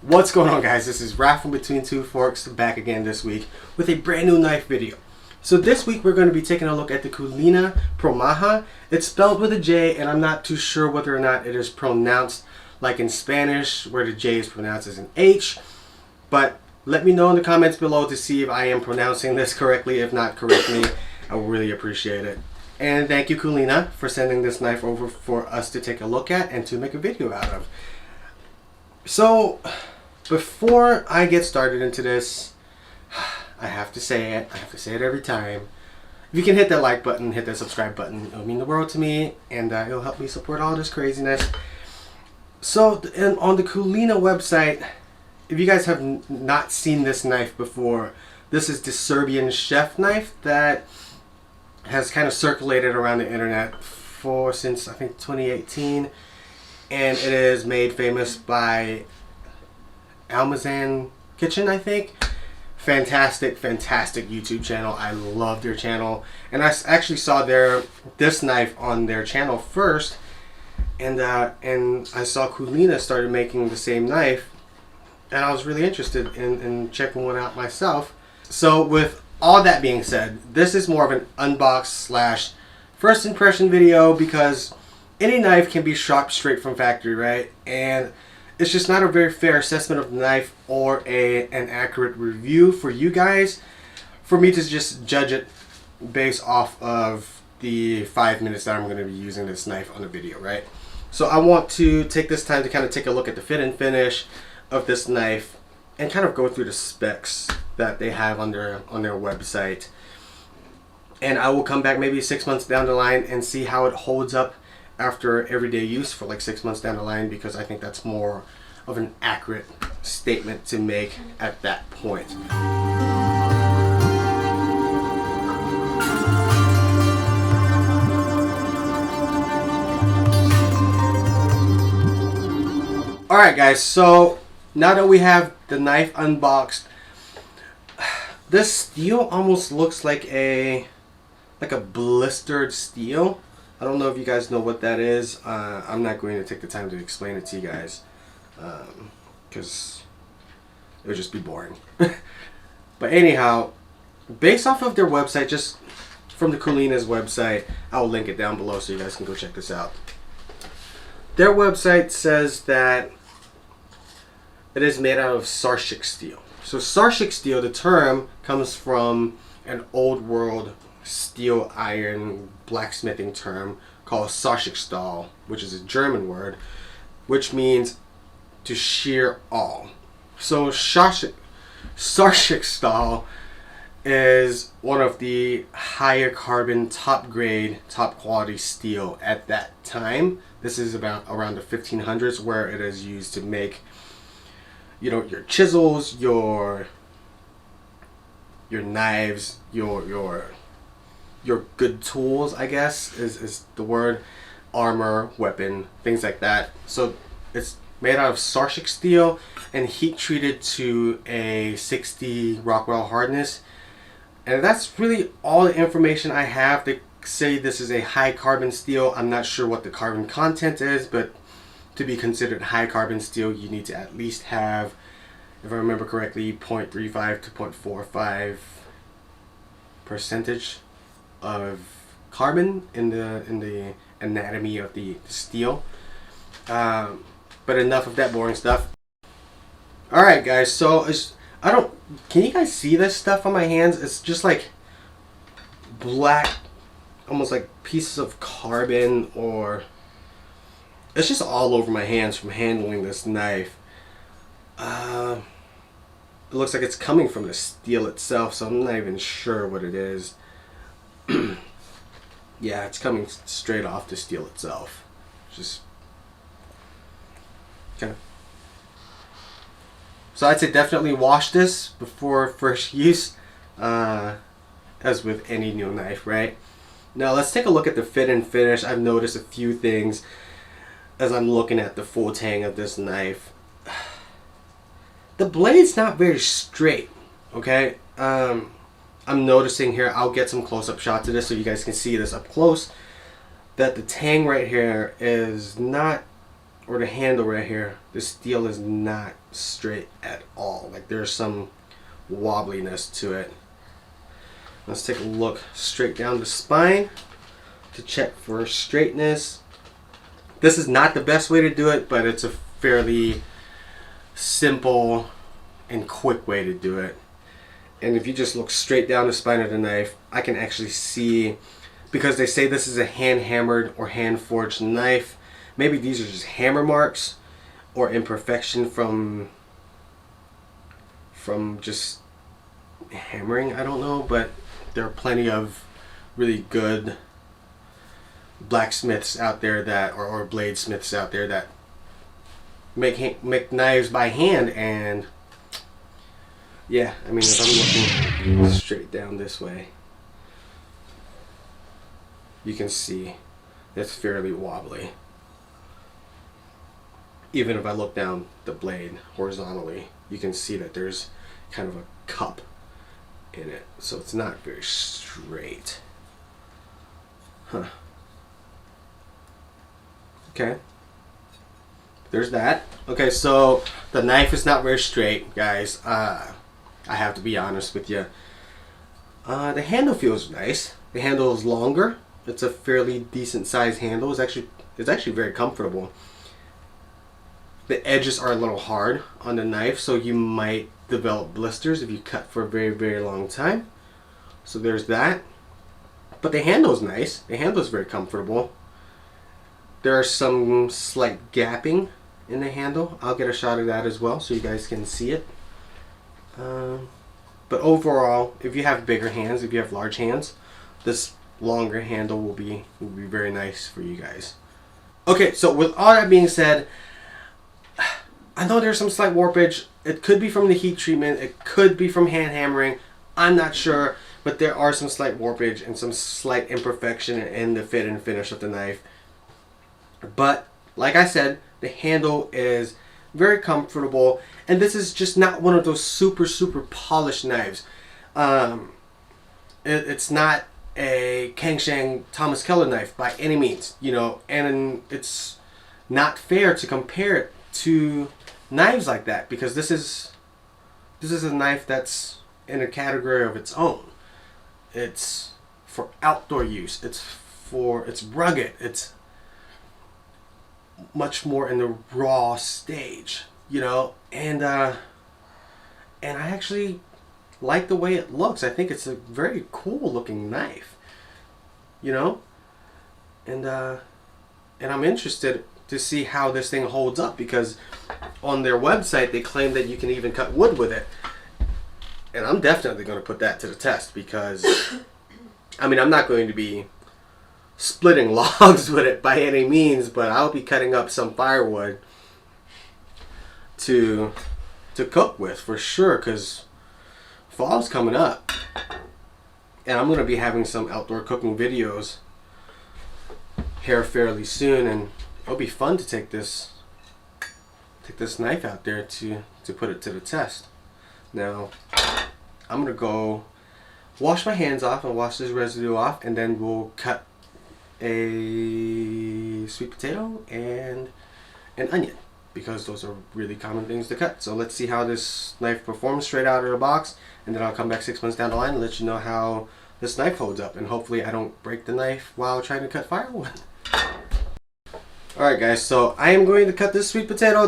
What's going on, guys? This is Raph from Between Two Forks back again this week with a brand new knife video. So this week we're going to be taking a look at the Coolina Promaja. It's spelled with a J, and I'm not too sure whether or not it is pronounced like in Spanish where the J is pronounced as an H, but let me know in the comments below to see if I am pronouncing this correctly. If not correctly, I will really appreciate it. And thank you, Coolina, for sending this knife over for us to take a look at and to make a video out of. So, before I get started into this, I have to say it. I have to say it every time. If you can hit that like button, hit that subscribe button, it'll mean the world to me, and it'll help me support all this craziness. So, on the Coolina website, if you guys have not seen this knife before, this is the Serbian chef knife that has kind of circulated around the internet since I think 2018, and it is made famous by Almazan Kitchen, I think. Fantastic YouTube channel. I love their channel, and I actually saw this knife on their channel first, and I saw Coolina started making the same knife, and I was really interested in checking one out myself. So with all that being said, this is more of an unbox / first impression video, because any knife can be shot straight from factory, right? And it's just not a very fair assessment of the knife or an accurate review for you guys, for me to just judge it based off of the 5 minutes that I'm going to be using this knife on the video, right? So I want to take this time to kind of take a look at the fit and finish of this knife and kind of go through the specs that they have on their website. And I will come back maybe 6 months down the line and see how it holds up after everyday use for like 6 months down the line, because I think that's more of an accurate statement to make at that point. Alright guys, so now that we have the knife unboxed, this steel almost looks like a blistered steel. I don't know if you guys know what that is. I'm not going to take the time to explain it to you guys, because it would just be boring. But anyhow, based off of their website, just from the Coolina's website, I'll link it down below so you guys can go check this out. Their website says that it is made out of Sarshik steel. So Sarshik steel, the term comes from an old world steel iron blacksmithing term called Sarschikstahl, which is a German word, which means to shear all. So Sarschikstahl is one of the higher carbon, top grade, top quality steel at that time. This is about around the 1500s, where it is used to make, you know, your chisels, your knives, your good tools, I guess is the word, armor, weapon, things like that. So it's made out of Sarshik steel and heat treated to a 60 Rockwell hardness. And that's really all the information I have to say this is a high carbon steel. I'm not sure what the carbon content is, but to be considered high carbon steel, you need to at least have, if I remember correctly, 0.35 to 0.45 percentage of carbon in the anatomy of the steel. But enough of that boring stuff. Alright guys, so can you guys see this stuff on my hands? It's just like black, almost like pieces of carbon, or it's just all over my hands from handling this knife. It looks like it's coming from the steel itself, so I'm not even sure what it is. Yeah, it's coming straight off the steel itself. Just kind of. So I'd say definitely wash this before first use, as with any new knife, right? Now let's take a look at the fit and finish. I've noticed a few things as I'm looking at the full tang of this knife. The blade's not very straight, okay? I'm noticing here, I'll get some close-up shots of this so you guys can see this up close, that the tang right here is not or the handle right here, the steel is not straight at all. Like there's some wobbliness to it. Let's take a look straight down the spine to check for straightness. This is not the best way to do it, but it's a fairly simple and quick way to do it. And if you just look straight down the spine of the knife, I can actually see, because they say this is a hand hammered or hand forged knife, maybe these are just hammer marks or imperfection from just hammering, I don't know, but there are plenty of really good blacksmiths out there that, or bladesmiths out there that make knives by hand. And yeah, I mean, if I'm looking straight down this way, you can see it's fairly wobbly. Even if I look down the blade horizontally, you can see that there's kind of a cup in it, so it's not very straight. Huh. Okay. There's that. Okay, so the knife is not very straight, guys. I have to be honest with you. The handle feels nice. The handle is longer. It's a fairly decent sized handle. It's actually very comfortable. The edges are a little hard on the knife, so you might develop blisters if you cut for a very, very long time. So there's that. But the handle is nice. The handle is very comfortable. There are some slight gapping in the handle. I'll get a shot of that as well so you guys can see it. But overall, if you have bigger hands, if you have large hands, this longer handle will be very nice for you guys. Okay, so with all that being said, I know there's some slight warpage. It could be from the heat treatment. It could be from hand hammering. I'm not sure, but there are some slight warpage and some slight imperfection in the fit and finish of the knife. But like I said, the handle is very comfortable, and this is just not one of those super polished knives. It's not a Kangsheng Thomas Keller knife by any means, you know, and it's not fair to compare it to knives like that, because this is a knife that's in a category of its own. It's for outdoor use. It's rugged. It's much more in the raw stage, you know, and I actually like the way it looks. I think it's a very cool looking knife, you know, and I'm interested to see how this thing holds up, because on their website they claim that you can even cut wood with it, and I'm definitely going to put that to the test, because I mean, I'm not going to be splitting logs with it by any means, but I'll be cutting up some firewood to cook with for sure, because fall's coming up and I'm going to be having some outdoor cooking videos here fairly soon, and it'll be fun to take this knife out there to put it to the test. Now I'm going to go wash my hands off and wash this residue off, and then we'll cut a sweet potato and an onion, because those are really common things to cut. So let's see how this knife performs straight out of the box, and then I'll come back 6 months down the line and let you know how this knife holds up, and hopefully I don't break the knife while trying to cut firewood. Alright guys, so I am going to cut this sweet potato.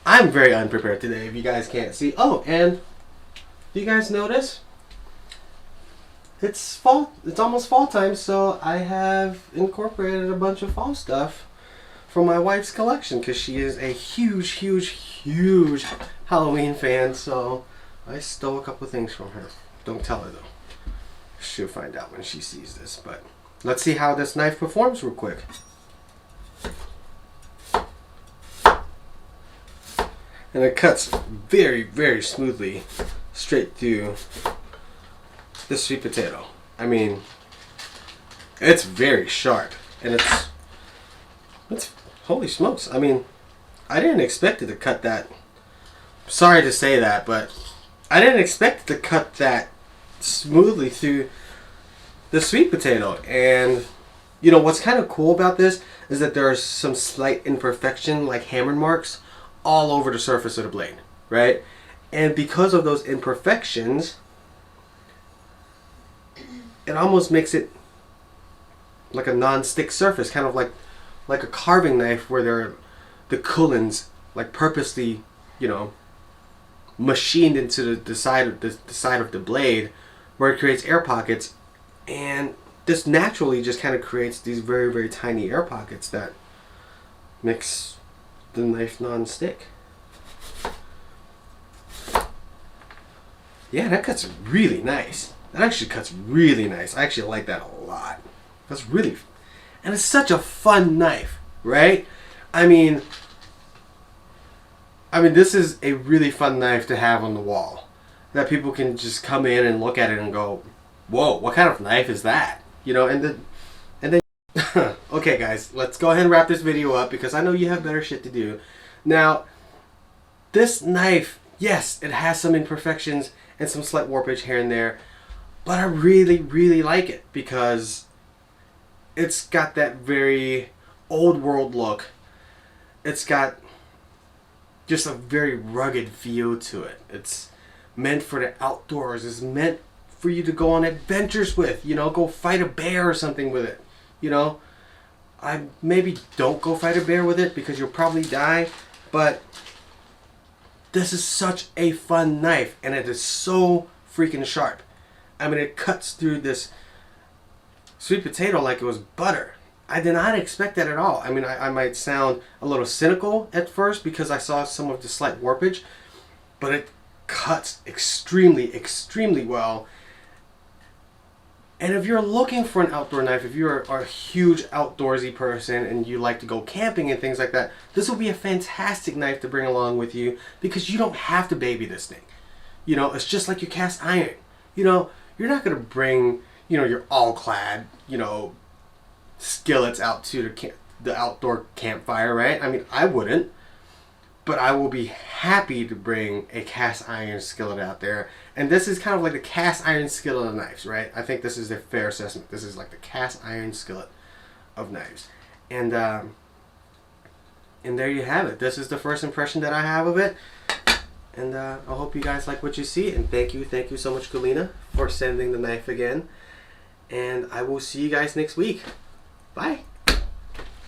I'm very unprepared today, if you guys can't see. Oh, and do you guys notice? It's fall. It's almost fall time, so I have incorporated a bunch of fall stuff from my wife's collection, because she is a huge Halloween fan. So I stole a couple of things from her. Don't tell her though. She'll find out when she sees this. But let's see how this knife performs real quick. And it cuts very smoothly straight through the sweet potato. I mean, it's very sharp, and it's holy smokes. I mean, I didn't expect it to cut that. Sorry to say that, but I didn't expect it to cut that smoothly through the sweet potato. And you know what's kind of cool about this is that there are some slight imperfection, like hammer marks, all over the surface of the blade, right? And because of those imperfections, it almost makes it like a non-stick surface, kind of like a carving knife where the coolins like purposely, you know, machined into the side of the blade, where it creates air pockets, and this naturally just kind of creates these very, very tiny air pockets that makes the knife non-stick. Yeah, that cuts really nice. That actually cuts really nice. I actually like that a lot. That's really, and it's such a fun knife, right? I mean, this is a really fun knife to have on the wall, that people can just come in and look at it and go, "Whoa, what kind of knife is that?" You know, and then. Okay, guys, let's go ahead and wrap this video up because I know you have better shit to do. Now, this knife, yes, it has some imperfections and some slight warpage here and there, but I really, really like it because it's got that very old world look. It's got just a very rugged feel to it. It's meant for the outdoors. It's meant for you to go on adventures with, you know, go fight a bear or something with it, you know. I maybe don't go fight a bear with it because you'll probably die, but this is such a fun knife, and it is so freaking sharp. I mean, it cuts through this sweet potato like it was butter. I did not expect that at all. I mean, I might sound a little cynical at first because I saw some of the slight warpage, but it cuts extremely, extremely well. And if you're looking for an outdoor knife, if you're a huge outdoorsy person and you like to go camping and things like that, this will be a fantastic knife to bring along with you because you don't have to baby this thing. You know, it's just like your cast iron. You know, you're not going to bring, you know, your all-clad, you know, skillets out to the outdoor campfire, right? I mean, I wouldn't. But I will be happy to bring a cast iron skillet out there. And this is kind of like the cast iron skillet of knives, right? I think this is a fair assessment. This is like the cast iron skillet of knives. And there you have it. This is the first impression that I have of it. And I hope you guys like what you see. And thank you so much, Coolina, for sending the knife again. And I will see you guys next week. Bye.